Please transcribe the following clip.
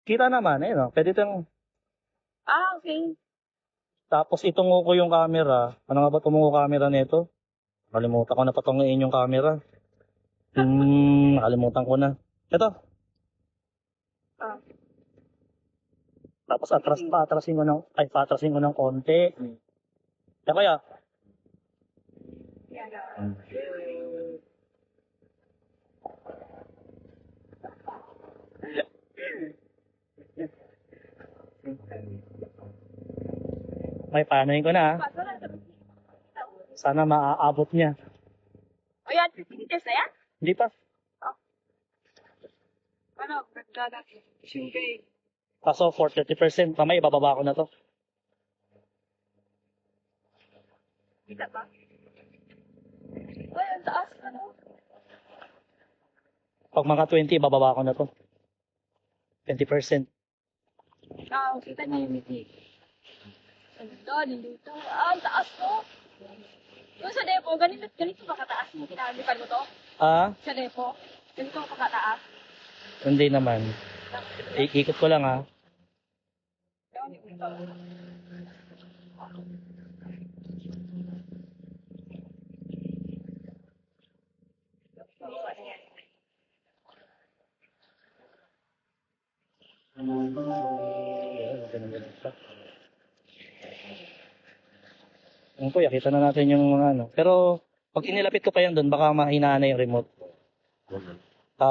Kita naman, eh, no? Pwede itong, Okay. tapos itungo ko yung camera. Ano nga ba tumungo camera nito? Nakalimutan ko na patunguin yung camera. Nakalimutan ko na. Ito. Ah. Tapos patrasin ko ng konti. Kaya, may panayin ko na. Sana maaabot niya. O yan, 50 meters na yan? Hindi pa. Ano, nagdadaan. Siyempre. Kaso for 30%, mamaya ibababa ko na to. Kita ba? Ay, ang taas. Ano? Pag mga 20, ibababa ko na to. 20%. Kita niya yung miti. Dito. Ang taas to. Yung sa depo, ganito ba kataas mo? Kinalipan mo to? Sa depo, ganito ba kataas? Hindi naman. Ikot ko lang, ha. Ang kuya, kita na natin yung mga ano. Pero, pag inilapit ko pa yan doon, baka mahina na yung remote.